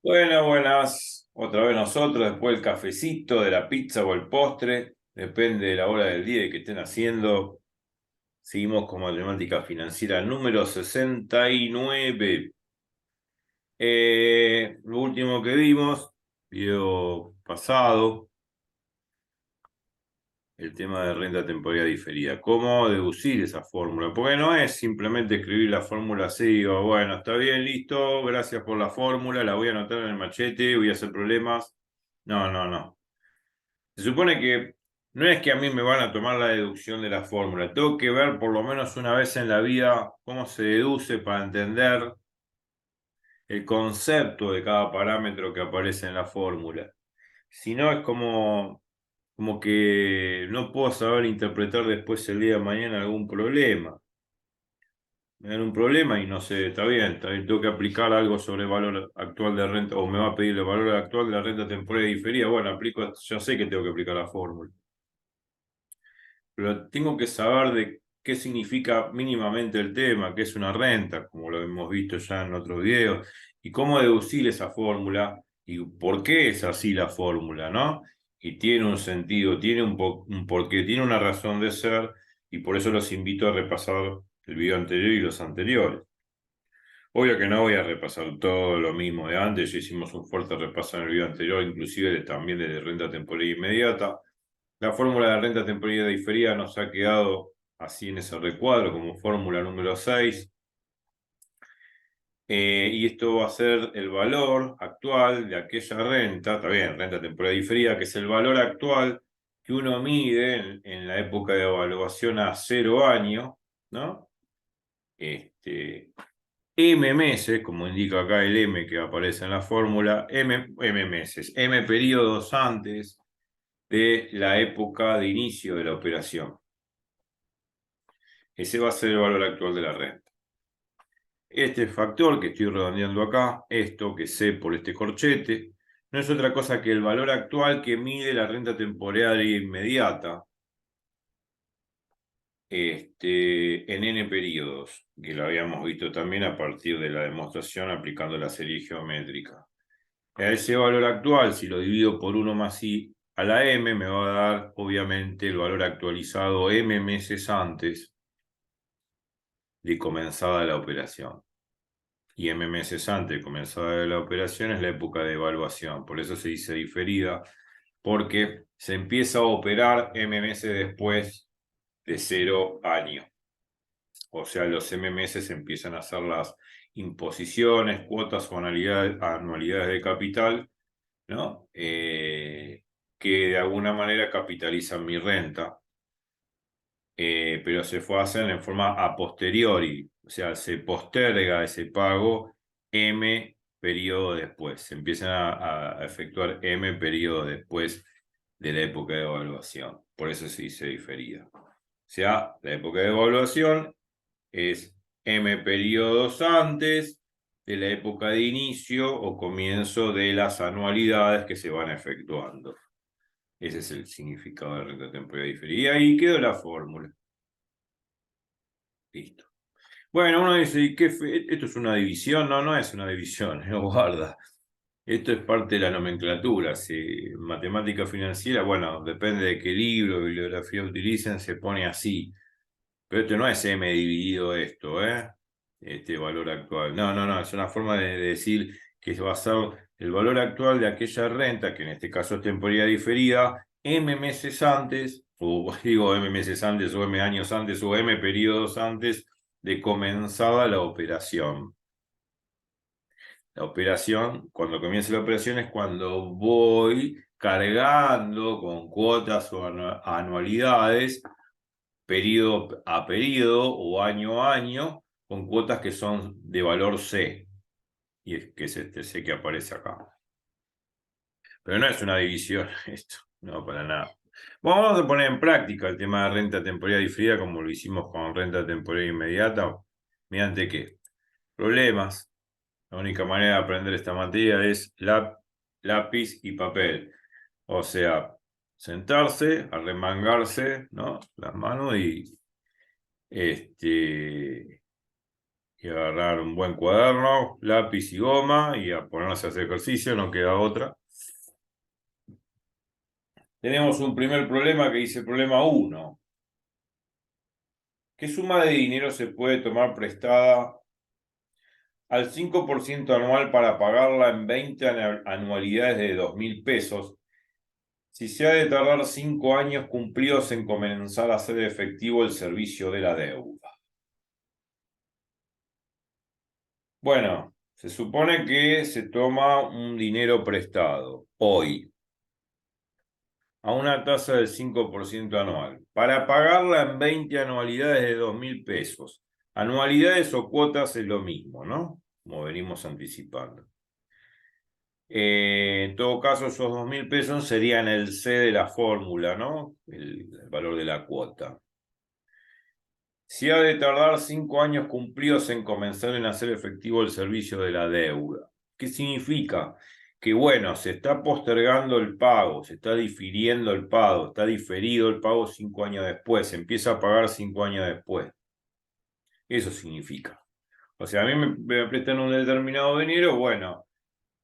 Bueno, buenas. Otra vez nosotros, después el cafecito, de la pizza o el postre, depende de la hora del día y que estén haciendo. Seguimos con matemática financiera número 69. Lo último que vimos, video pasado, el tema de renta temporal diferida. ¿Cómo deducir esa fórmula? Porque no es simplemente escribir la fórmula así y digo, bueno, está bien, listo, gracias por la fórmula, la voy a anotar en el machete, voy a hacer problemas. No, no, no. Se supone que no es que a mí me van a tomar la deducción de la fórmula, tengo que ver por lo menos una vez en la vida cómo se deduce para entender el concepto de cada parámetro que aparece en la fórmula. Si no, es como que no puedo saber interpretar después el día de mañana algún problema. Me dan un problema y no sé, está bien, tengo que aplicar algo sobre el valor actual de renta, o me va a pedir el valor actual de la renta temporal diferida. Bueno, aplico, ya sé que tengo que aplicar la fórmula, pero tengo que saber de qué significa mínimamente el tema, qué es una renta, como lo hemos visto ya en otros videos, y cómo deducir esa fórmula y por qué es así la fórmula, ¿no? Y tiene un sentido, tiene un porqué, tiene una razón de ser, y por eso los invito a repasar el video anterior y los anteriores. Obvio que no voy a repasar todo lo mismo de antes, ya hicimos un fuerte repaso en el video anterior, inclusive también de renta temporal inmediata. La fórmula de renta temporal diferida nos ha quedado así en ese recuadro como fórmula número 6. Y esto va a ser el valor actual de aquella renta, está bien, renta temporal diferida, que es el valor actual que uno mide en la época de evaluación a 0 años, ¿no? M meses, como indica acá el M que aparece en la fórmula, M meses, M periodos antes de la época de inicio de la operación. Ese va a ser el valor actual de la renta. Este factor que estoy redondeando acá, esto que sé por este corchete, no es otra cosa que el valor actual que mide la renta temporaria inmediata en n periodos, que lo habíamos visto también a partir de la demostración aplicando la serie geométrica. A ese valor actual, si lo divido por 1 más i a la m, me va a dar obviamente el valor actualizado m meses antes de comenzada la operación. Y m meses antes de comenzada la operación es la época de evaluación. Por eso se dice diferida, porque se empieza a operar m meses después de 0 años. O sea, los m meses empiezan a hacer las imposiciones, cuotas o anualidades de capital, ¿no? Que de alguna manera capitalizan mi renta, pero se hacen en forma a posteriori, o sea, se posterga ese pago M periodo después, se empiezan a efectuar M periodo después de la época de evaluación, por eso se dice diferida. O sea, la época de evaluación es M periodos antes de la época de inicio o comienzo de las anualidades que se van efectuando. Ese es el significado de renta temporal diferida. Y ahí quedó la fórmula. Listo. Bueno, uno dice, ¿y qué esto es una división? No, no es una división, no guarda. Esto es parte de la nomenclatura. Si matemática financiera, bueno, depende de qué libro o bibliografía utilicen, se pone así. Pero esto no es M dividido esto, ¿eh? Este valor actual. No, no, no, es una forma de decir que va a ser el valor actual de aquella renta, que en este caso es temporalidad diferida, M meses antes, o digo M meses antes, o M años antes, o M periodos antes de comenzada la operación. La operación, cuando comienza la operación es cuando voy cargando con cuotas o anualidades periodo a periodo o año a año con cuotas que son de valor C, y es que es este C que aparece acá. Pero no es una división esto, no, para nada. Bueno, vamos a poner en práctica el tema de renta temporal diferida como lo hicimos con renta temporal inmediata. ¿Mediante qué? Problemas. La única manera de aprender esta materia es lápiz y papel. O sea, sentarse, arremangarse, ¿no? Las manos y Y agarrar un buen cuaderno, lápiz y goma y a ponerse a hacer ejercicio, no queda otra. Tenemos un primer problema que dice problema 1. ¿Qué suma de dinero se puede tomar prestada al 5% anual para pagarla en 20 anualidades de 2.000 pesos si se ha de tardar 5 años cumplidos en comenzar a hacer efectivo el servicio de la deuda? Bueno, se supone que se toma un dinero prestado hoy a una tasa del 5% anual para pagarla en 20 anualidades de 2.000 pesos. Anualidades o cuotas es lo mismo, ¿no? Como venimos anticipando. En todo caso, esos 2.000 pesos serían el C de la fórmula, ¿no? El valor de la cuota. Si ha de tardar 5 años cumplidos en comenzar en hacer efectivo el servicio de la deuda. ¿Qué significa? Que bueno, se está postergando el pago, se está difiriendo el pago, está diferido el pago 5 años después, se empieza a pagar 5 años después. Eso significa. O sea, a mí me prestan un determinado dinero, bueno,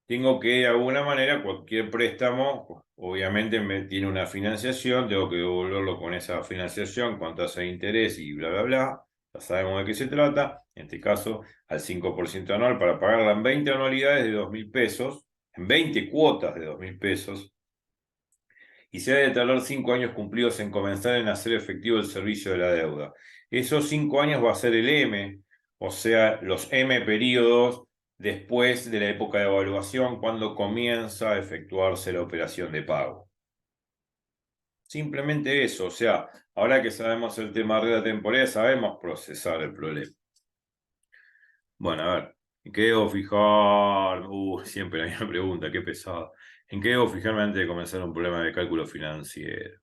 tengo que de alguna manera, cualquier préstamo, obviamente me tiene una financiación, tengo que devolverlo con esa financiación, con tasa de interés y bla, bla, bla. Ya sabemos de qué se trata. En este caso, al 5% anual para pagarla en 20 anualidades de 2.000 pesos, en 20 cuotas de 2.000 pesos, y se ha de tardar 5 años cumplidos en comenzar en hacer efectivo el servicio de la deuda. Esos 5 años va a ser el M, o sea, los M periodos después de la época de evaluación, cuando comienza a efectuarse la operación de pago. Simplemente eso, o sea, ahora que sabemos el tema de la temporalidad, sabemos procesar el problema. Bueno, a ver, ¿en qué debo fijar? Siempre la misma pregunta, qué pesado. ¿En qué debo fijarme antes de comenzar un problema de cálculo financiero?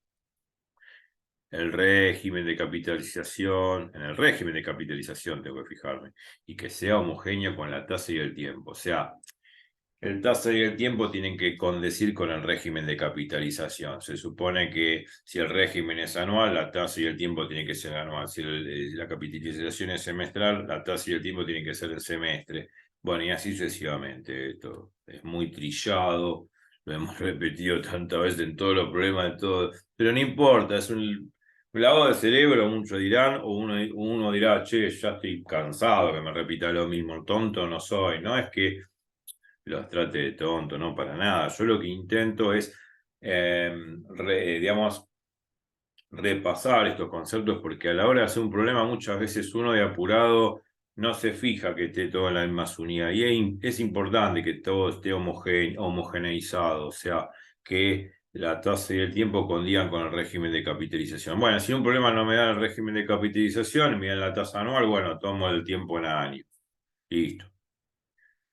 El régimen de capitalización, en el régimen de capitalización tengo que fijarme, y que sea homogéneo con la tasa y el tiempo. O sea, el tasa y el tiempo tienen que condecir con el régimen de capitalización. Se supone que si el régimen es anual, la tasa y el tiempo tienen que ser anual. Si la capitalización es semestral, la tasa y el tiempo tienen que ser el semestre. Bueno, y así sucesivamente. Esto es muy trillado, lo hemos repetido tantas veces en todos los problemas de todo, pero no importa, es un lavado de cerebro, muchos dirán, o uno dirá, che, ya estoy cansado que me repita lo mismo, tonto no soy, no es que los trate de tonto, no para nada. Yo lo que intento es, digamos, repasar estos conceptos porque a la hora de hacer un problema muchas veces uno de apurado no se fija que esté todo en la misma unidad y es importante que todo esté homogeneizado, o sea, que la tasa y el tiempo condigan con el régimen de capitalización. Bueno, si un problema no me da el régimen de capitalización, me dan la tasa anual, bueno, tomo el tiempo en año. Listo.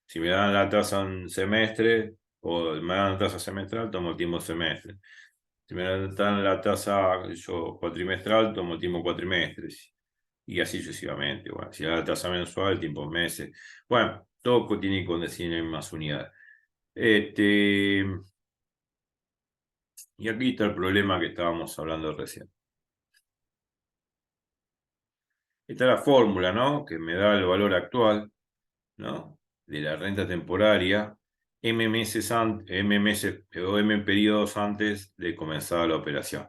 Si me dan la tasa en semestre o me dan la tasa semestral, tomo el tiempo semestre. Si me dan la tasa yo, cuatrimestral, tomo el tiempo cuatrimestres. Y así sucesivamente. Bueno, si me dan la tasa mensual, tiempo meses. Bueno, todo tiene que condecir en más unidades. Y aquí está el problema que estábamos hablando recién. Esta es la fórmula, ¿no? Que me da el valor actual, ¿no? De la renta temporaria, M meses, M meses o M periodos antes de comenzar la operación.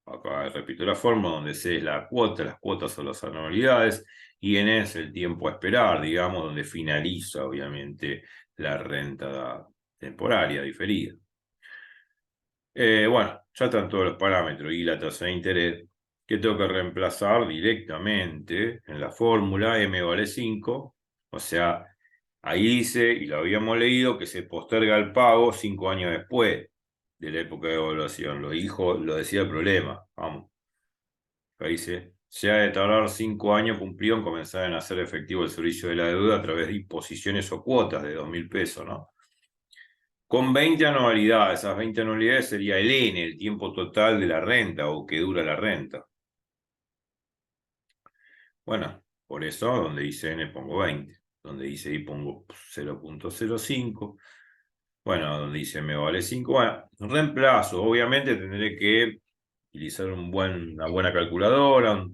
Acá repito la forma donde C es la cuota, las cuotas son las anualidades, y N es el tiempo a esperar, digamos, donde finaliza, obviamente, la renta temporaria diferida. Bueno, ya están todos los parámetros y la tasa de interés que tengo que reemplazar directamente en la fórmula M vale 5, o sea, ahí dice, y lo habíamos leído, que se posterga el pago 5 años después de la época de evaluación. Lo decía el problema, vamos. Ahí dice, se ha de tardar 5 años cumplido en comenzar a hacer efectivo el servicio de la deuda a través de imposiciones o cuotas de 2.000 pesos, ¿no? Con 20 anualidades, esas 20 anualidades sería el N, el tiempo total de la renta o que dura la renta. Bueno, por eso donde dice N pongo 20, donde dice I pongo 0.05, bueno, donde dice M vale 5, bueno, reemplazo, obviamente tendré que utilizar una buena calculadora,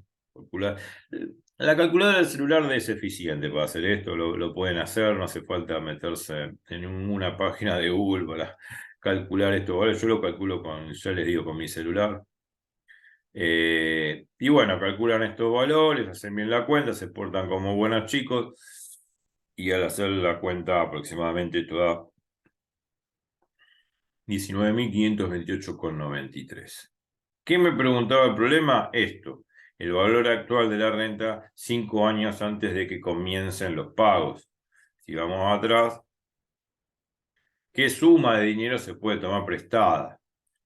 La calculadora del celular es eficiente para hacer esto, lo pueden hacer, no hace falta meterse en una página de Google para calcular esto, ¿vale? Yo lo calculo con, ya les digo, con mi celular. Y bueno, calculan estos valores, hacen bien la cuenta, se portan como buenos chicos y al hacer la cuenta aproximadamente toda 19.528,93. ¿Qué me preguntaba el problema? Esto, el valor actual de la renta 5 años antes de que comiencen los pagos. Si vamos atrás, ¿qué suma de dinero se puede tomar prestada?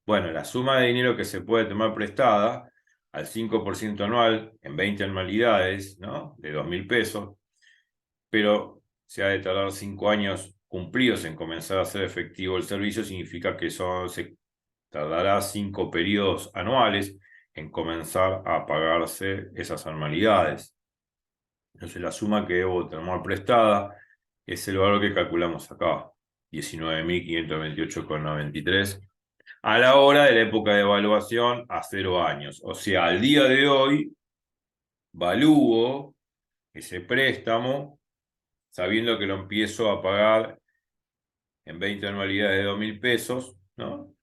Bueno, la suma de dinero que se puede tomar prestada al 5% anual en 20 anualidades, ¿no? De 2.000 pesos, pero se ha de tardar 5 años cumplidos en comenzar a hacer efectivo el servicio, significa que se tardará 5 periodos anuales en comenzar a pagarse esas anualidades. Entonces la suma que debo tomar prestada es el valor que calculamos acá, 19.528,93, a la hora de la época de evaluación a 0 años. O sea, al día de hoy, valúo ese préstamo sabiendo que lo empiezo a pagar en 20 anualidades de 2.000 pesos, ¿no?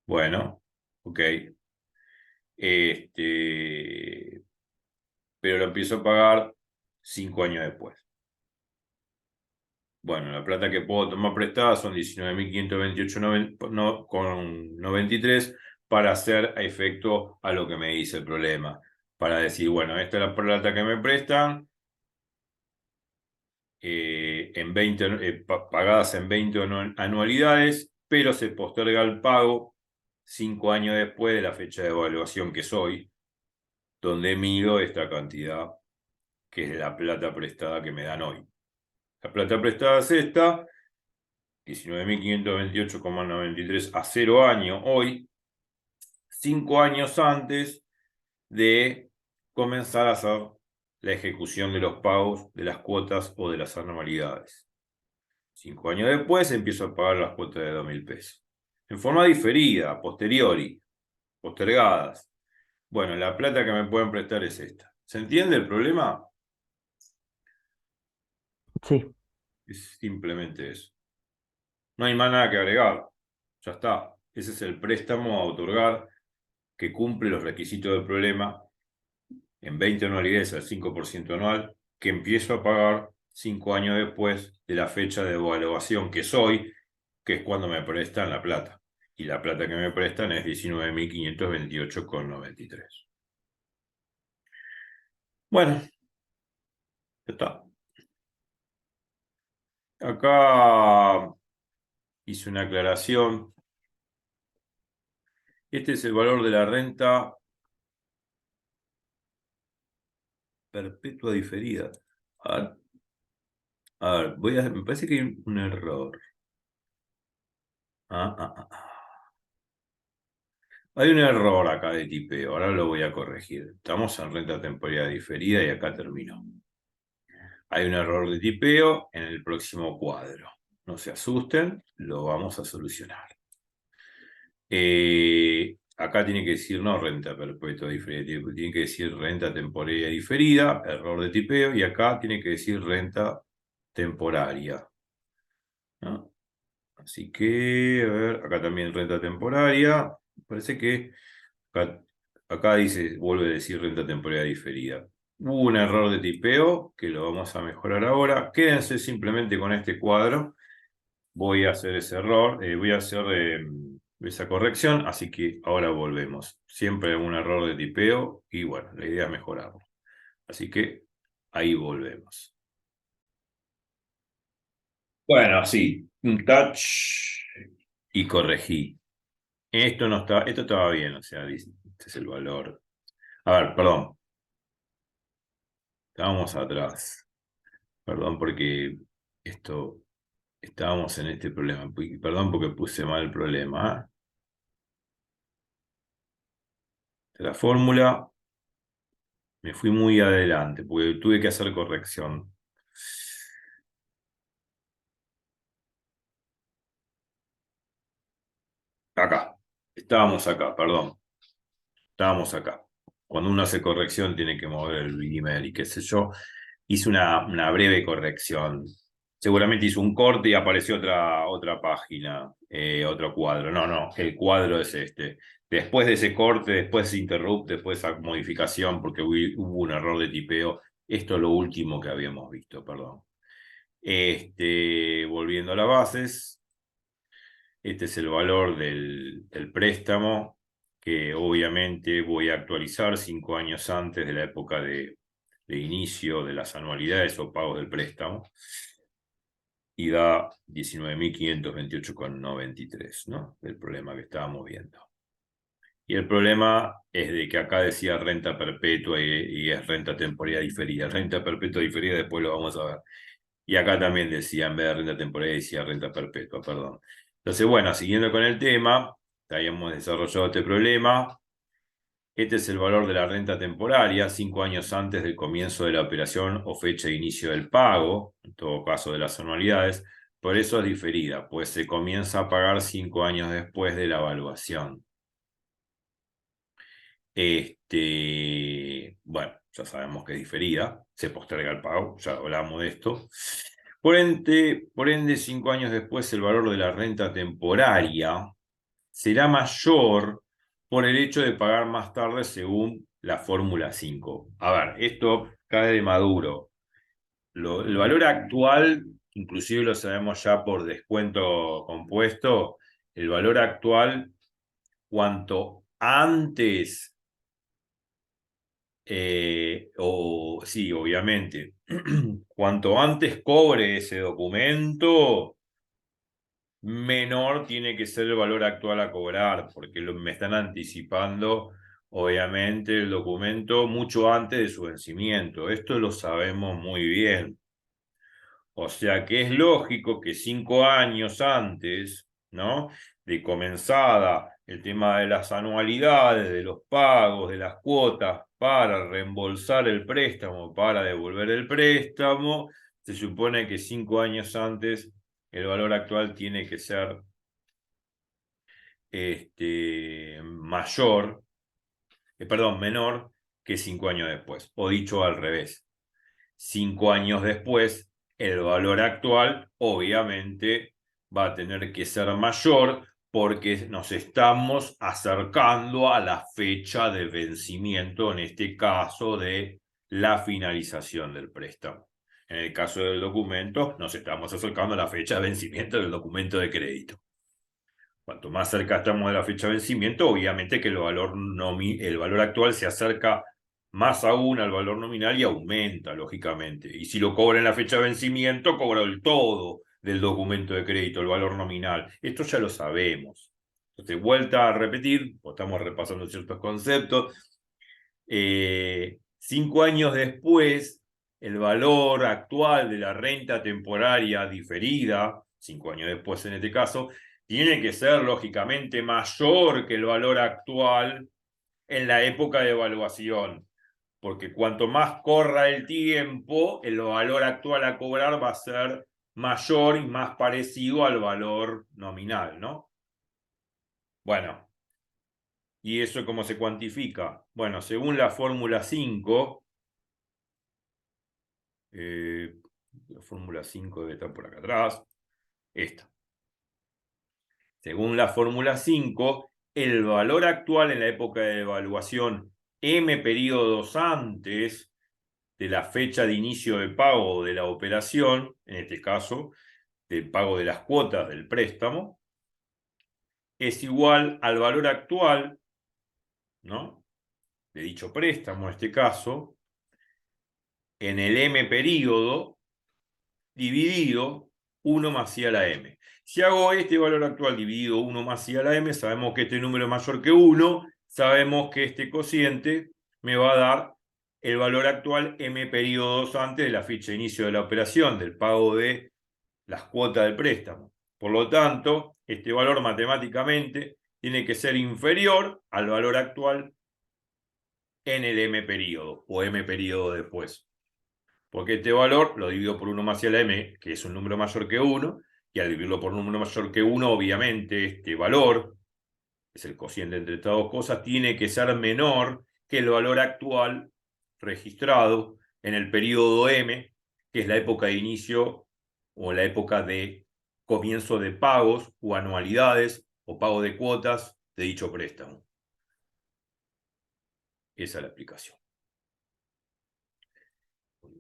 Bueno, ok. Pero lo empiezo a pagar 5 años después. Bueno, la plata que puedo tomar prestada son 19.528,93 para hacer efecto a lo que me dice el problema. Para decir, bueno, esta es la plata que me prestan, pagadas en 20 anualidades, pero se posterga el pago 5 años después de la fecha de evaluación que soy, donde mido esta cantidad, que es la plata prestada que me dan hoy. La plata prestada es esta, 19.528,93 a 0 años hoy, 5 años antes de comenzar a hacer la ejecución de los pagos de las cuotas o de las anualidades. 5 años después empiezo a pagar las cuotas de 2.000 pesos. En forma diferida, a posteriori, postergadas. Bueno, la plata que me pueden prestar es esta. ¿Se entiende el problema? Sí, Es simplemente eso. No hay más nada que agregar. Ya está. Ese es el préstamo a otorgar que cumple los requisitos del problema en 20 anualidades al 5% anual, que empiezo a pagar 5 años después de la fecha de evaluación que soy, que es cuando me prestan la plata. Y la plata que me prestan es 19.528,93. Bueno, ya está. Acá hice una aclaración. Este es el valor de la renta perpetua diferida. Me parece que hay un error. Ah, ah, ah, ah. Hay un error acá de tipeo, ahora lo voy a corregir. Estamos en renta temporal diferida y acá terminó. Hay un error de tipeo en el próximo cuadro. No se asusten, lo vamos a solucionar. Acá tiene que decir no renta perpetua diferida, tiene que decir renta temporaria diferida, error de tipeo, y acá tiene que decir renta temporaria, ¿no? Así que, a ver, acá también renta temporaria. Parece que acá dice, vuelve a decir renta temporaria diferida. Hubo un error de tipeo que lo vamos a mejorar ahora. Quédense simplemente con este cuadro. Voy a hacer ese error, voy a hacer esa corrección, así que ahora volvemos. Siempre un error de tipeo y bueno, la idea es mejorarlo. Así que ahí volvemos. Bueno, sí, un touch y corregí. Esto estaba bien, o sea, dice, este es el valor. A ver, perdón, estábamos atrás. Perdón porque esto, estábamos en este problema. Perdón porque puse mal el problema. La fórmula, me fui muy adelante porque tuve que hacer corrección. Acá, estábamos acá, perdón. Estábamos acá. cuando uno hace corrección tiene que mover el email y qué sé yo. Hice una breve corrección. Seguramente hizo un corte y apareció otra página, otro cuadro. No, no, el cuadro es este. Después de ese corte, después de ese interrupt, después de esa modificación, porque hubo un error de tipeo, esto es lo último que habíamos visto, perdón. Volviendo a las bases, este es el valor del préstamo, que obviamente voy a actualizar 5 años antes de la época de inicio de las anualidades o pagos del préstamo, y da 19.528,93, ¿no? El problema que estábamos viendo. Y el problema es de que acá decía renta perpetua y es renta temporal diferida. Renta perpetua diferida después lo vamos a ver. Y acá también decía, en vez de renta temporal, decía renta perpetua, perdón. Entonces, bueno, siguiendo con el tema, habíamos desarrollado este problema. Este es el valor de la renta temporaria 5 años antes del comienzo de la operación o fecha de inicio del pago, en todo caso de las anualidades. Por eso es diferida, pues se comienza a pagar 5 años después de la evaluación. Bueno, ya sabemos que es diferida, se posterga el pago, ya hablamos de esto. Por ende, 5 años después el valor de la renta temporaria será mayor por el hecho de pagar más tarde según la fórmula 5. A ver, esto cae de maduro. El valor actual, inclusive lo sabemos ya por descuento compuesto, el valor actual, cuanto antes sí, obviamente. Cuanto antes cobre ese documento, menor tiene que ser el valor actual a cobrar, porque me están anticipando, obviamente, el documento mucho antes de su vencimiento. Esto lo sabemos muy bien. O sea que es lógico que 5 años antes, ¿no?, de comenzada el tema de las anualidades, de los pagos, de las cuotas para reembolsar el préstamo, para devolver el préstamo, se supone que 5 años antes el valor actual tiene que ser menor que 5 años después, o dicho al revés. 5 años después, el valor actual obviamente va a tener que ser mayor porque nos estamos acercando a la fecha de vencimiento, en este caso de la finalización del préstamo. En el caso del documento, nos estamos acercando a la fecha de vencimiento del documento de crédito. Cuanto más cerca estamos de la fecha de vencimiento, obviamente que el valor actual se acerca más aún al valor nominal y aumenta, lógicamente. Y si lo cobra en la fecha de vencimiento, cobra el todo del documento de crédito, el valor nominal. Esto ya lo sabemos. Entonces, vuelta a repetir, estamos repasando ciertos conceptos. 5 años después, el valor actual de la renta temporaria diferida, 5 años después en este caso, tiene que ser lógicamente mayor que el valor actual en la época de evaluación, porque cuanto más corra el tiempo, el valor actual a cobrar va a ser mayor y más parecido al valor nominal, ¿no? Bueno, ¿y eso cómo se cuantifica? Bueno, según la fórmula 5, la fórmula 5 debe estar por acá atrás, esta. Según la fórmula 5, el valor actual en la época de evaluación M periodos antes de la fecha de inicio de pago de la operación, en este caso, del pago de las cuotas del préstamo, es igual al valor actual, ¿no?, de dicho préstamo, en este caso, en el M periodo, dividido 1 más I a la M. Si hago este valor actual dividido 1 más I a la M, sabemos que este número es mayor que 1, sabemos que este cociente me va a dar el valor actual M periodos antes de la fecha de inicio de la operación, del pago de las cuotas del préstamo. Por lo tanto, este valor matemáticamente tiene que ser inferior al valor actual en el M periodo o M periodo después. Porque este valor lo divido por 1 más I a la M, que es un número mayor que 1, y al dividirlo por un número mayor que 1, obviamente este valor, es el cociente entre estas dos cosas, tiene que ser menor que el valor actual registrado en el periodo M, que es la época de inicio o la época de comienzo de pagos o anualidades o pago de cuotas de dicho préstamo. Esa es la explicación.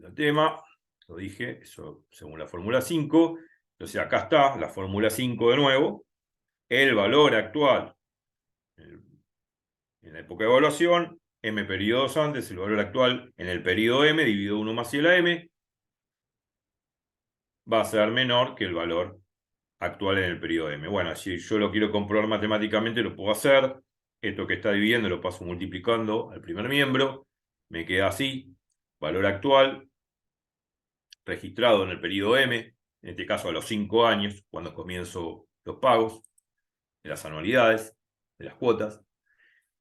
El tema, lo dije, eso según la fórmula 5. Entonces acá está la fórmula 5 de nuevo. El valor actual en la época de evaluación, M periodos antes, el valor actual en el periodo M dividido 1 más I a la M va a ser menor que el valor actual en el periodo M. Bueno, si yo lo quiero comprobar matemáticamente, lo puedo hacer. Esto que está dividiendo lo paso multiplicando al primer miembro. Me queda así. Valor actual registrado en el periodo M, en este caso a los 5 años, cuando comienzo los pagos de las anualidades, de las cuotas,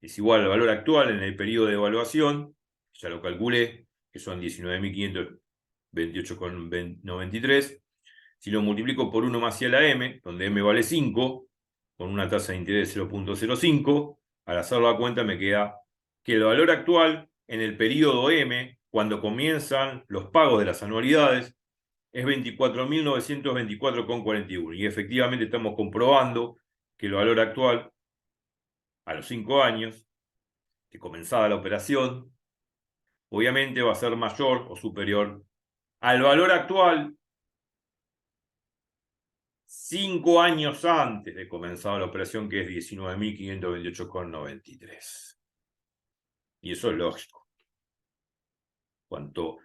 es igual al valor actual en el periodo de evaluación, ya lo calculé, que son 19.528,93. Si lo multiplico por 1 más I a la M, donde M vale 5, con una tasa de interés de 0.05, al hacer la cuenta me queda que el valor actual en el periodo M, cuando comienzan los pagos de las anualidades, es 24.924,41. Y efectivamente estamos comprobando que el valor actual a los 5 años de comenzada la operación, obviamente va a ser mayor o superior al valor actual 5 años antes de comenzar la operación, que es 19.528,93. Y eso es lógico. Cuanto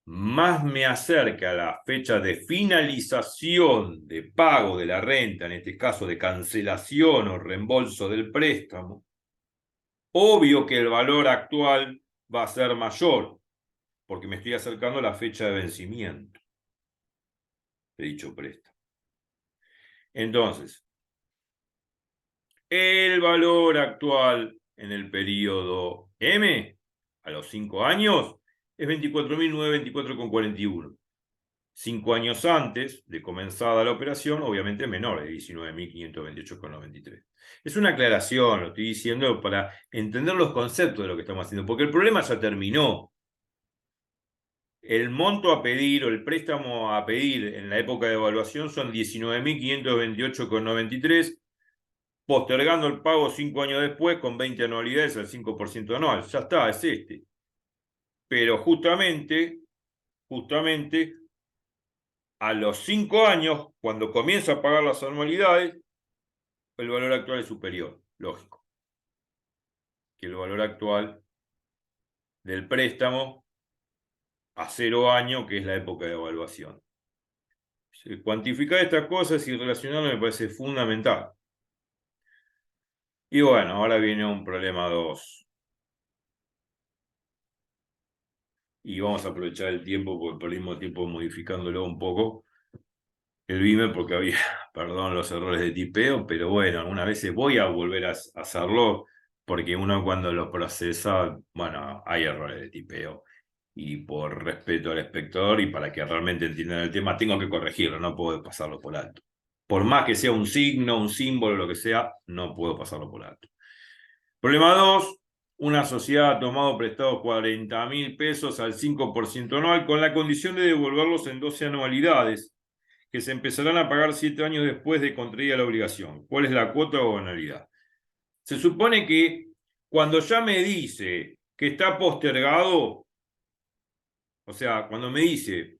más me acerca a la fecha de finalización de pago de la renta, en este caso de cancelación o reembolso del préstamo, obvio que el valor actual va a ser mayor, porque me estoy acercando a la fecha de vencimiento de dicho préstamo. Entonces, el valor actual en el periodo M, a los 5 años, es 24.924,41. 5 años antes de comenzada la operación, obviamente menor, de 19.528,93. Es una aclaración, lo estoy diciendo para entender los conceptos de lo que estamos haciendo, porque el problema ya terminó. El monto a pedir o el préstamo a pedir en la época de evaluación son 19.528,93, postergando el pago 5 años después con 20 anualidades al 5% anual. Ya está, es este. Pero justamente, a los 5 años, cuando comienza a pagar las anualidades, el valor actual es superior, lógico, que el valor actual del préstamo a 0 años, que es la época de evaluación. Cuantificar estas cosas y relacionarlas me parece fundamental. Y bueno, ahora viene un problema 2. Y vamos a aprovechar el tiempo, porque perdimos tiempo modificándolo un poco. El BIME, porque había, perdón, los errores de tipeo, pero bueno, algunas veces voy a volver a hacerlo, porque uno cuando lo procesa, bueno, hay errores de tipeo. Y por respeto al espectador y para que realmente entiendan el tema, tengo que corregirlo, no puedo pasarlo por alto. Por más que sea un signo, un símbolo, lo que sea, no puedo pasarlo por alto. Problema 2. Una sociedad ha tomado prestado 40.000 pesos al 5% anual con la condición de devolverlos en 12 anualidades, que se empezarán a pagar 7 años después de contraída la obligación. ¿Cuál es la cuota o anualidad? Se supone que cuando ya me dice que está postergado, o sea, cuando me dice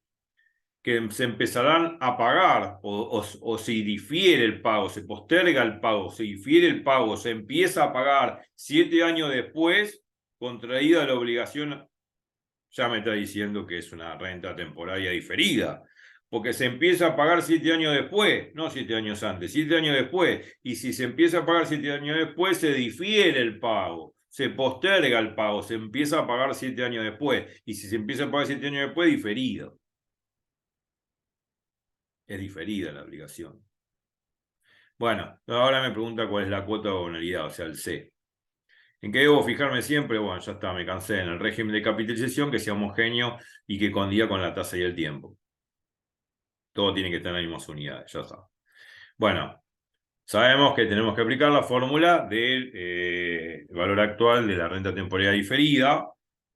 que se empezarán a pagar o se difiere el pago, se posterga el pago, se difiere el pago, se empieza a pagar 7 años después, contraída la obligación, ya me está diciendo que es una renta temporaria diferida, porque se empieza a pagar 7 años después, no 7 años antes, 7 años después, y si se empieza a pagar 7 años después, se difiere el pago, se posterga el pago, se empieza a pagar 7 años después, y si se empieza a pagar 7 años después, diferido. Es diferida la obligación. Bueno, ahora me pregunta cuál es la cuota o anualidad, o sea, el C. ¿En qué debo fijarme siempre? Bueno, ya está, me cansé. En el régimen de capitalización, que sea homogéneo y que condía con la tasa y el tiempo. Todo tiene que estar en las mismas unidades, ya está. Bueno, Sabemos que tenemos que aplicar la fórmula del valor actual de la renta temporal diferida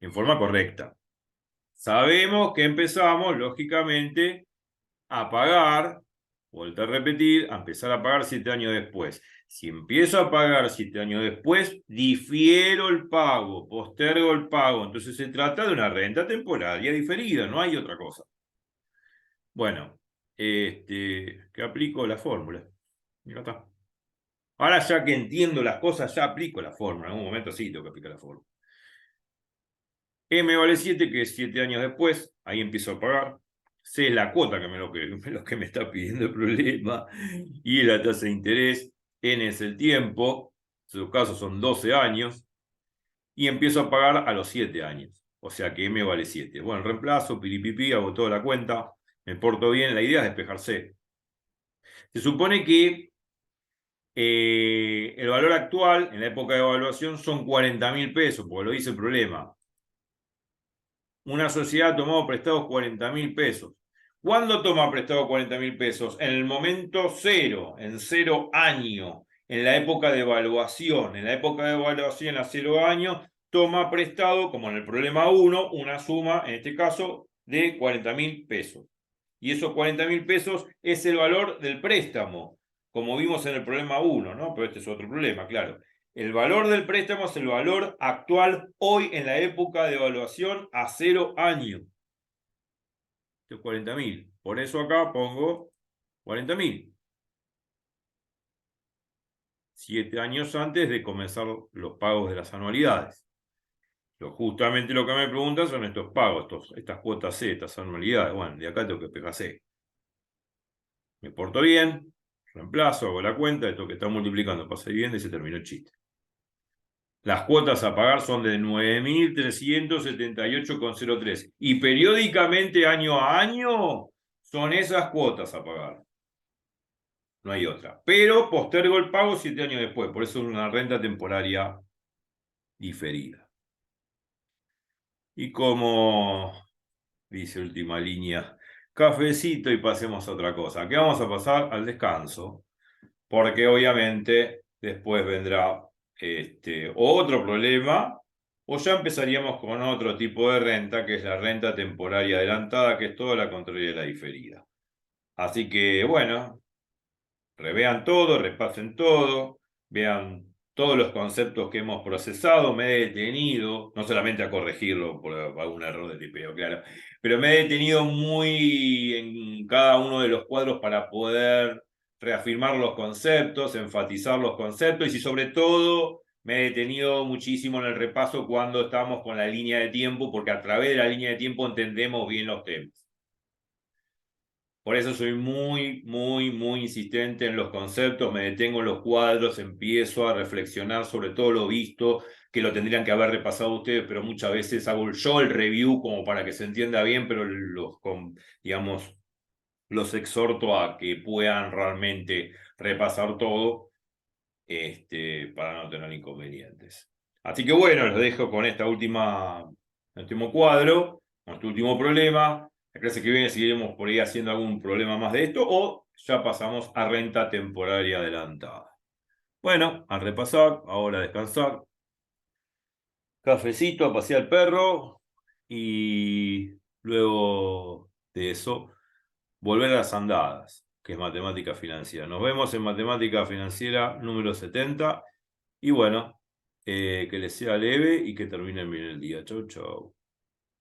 en forma correcta. Sabemos que empezamos, lógicamente, a pagar, vuelta a repetir, a empezar a pagar 7 años después. Si empiezo a pagar 7 años después, difiero el pago, postergo el pago. Entonces se trata de una renta temporaria diferida, no hay otra cosa. Bueno, que aplico la fórmula. Y ya está. Ahora ya que entiendo las cosas, ya aplico la fórmula. En algún momento sí tengo que aplicar la fórmula. M vale 7, que es 7 años después. Ahí empiezo a pagar. C es la cuota, que lo que me está pidiendo el problema. Y la tasa de interés. N es el tiempo. En su caso son 12 años. Y empiezo a pagar a los 7 años. O sea que M vale 7. Bueno, reemplazo, piripipi, hago toda la cuenta. Me porto bien. La idea es despejarse. Se supone que el valor actual en la época de evaluación son 40.000 pesos, porque lo dice el problema. Una sociedad ha tomado prestados 40.000 pesos. ¿Cuándo toma prestado 40.000 pesos? En el momento cero, en 0 años, en la época de evaluación. En la época de evaluación a 0 años, toma prestado, como en el problema 1, una suma, en este caso, de 40.000 pesos. Y esos 40.000 pesos es el valor del préstamo, como vimos en el problema 1, ¿no? Pero este es otro problema, claro. El valor del préstamo es el valor actual hoy en la época de evaluación a 0 años. De 40.000. Por eso acá pongo 40.000. 7 años antes de comenzar los pagos de las anualidades. Justamente lo que me preguntan son estos pagos, estas cuotas C, estas anualidades. Bueno, de acá tengo que pegar C. Me porto bien, reemplazo, hago la cuenta, esto que está multiplicando pasa dividiendo y se terminó el chiste. Las cuotas a pagar son de 9.378,03 y periódicamente, año a año, son esas cuotas a pagar. No hay otra. Pero postergo el pago 7 años después, por eso es una renta temporaria diferida. Y como dice última línea, cafecito y pasemos a otra cosa. Que vamos a pasar al descanso, porque obviamente después vendrá otro problema, o ya empezaríamos con otro tipo de renta, que es la renta temporaria adelantada, que es toda la contraria de la diferida. Así que, bueno, revean todo, repasen todo, vean todos los conceptos que hemos procesado, me he detenido, no solamente a corregirlo por algún error de tipeo, claro, pero me he detenido muy en cada uno de los cuadros para poder reafirmar los conceptos, enfatizar los conceptos y sobre todo me he detenido muchísimo en el repaso cuando estamos con la línea de tiempo, porque a través de la línea de tiempo entendemos bien los temas. Por eso soy muy, muy, muy insistente en los conceptos, me detengo en los cuadros, empiezo a reflexionar sobre todo lo visto, que lo tendrían que haber repasado ustedes, pero muchas veces hago yo el review como para que se entienda bien, pero digamos, los exhorto a que puedan realmente repasar todo, para no tener inconvenientes. Así que bueno, los dejo con este último cuadro, con este último problema. La clase que viene seguiremos por ahí haciendo algún problema más de esto o ya pasamos a renta temporaria adelantada. Bueno, a repasar, ahora a descansar. Cafecito, a pasear al perro y luego de eso volver a las andadas, que es matemática financiera. Nos vemos en matemática financiera número 70 y bueno, que les sea leve y que terminen bien el día. Chau, chau.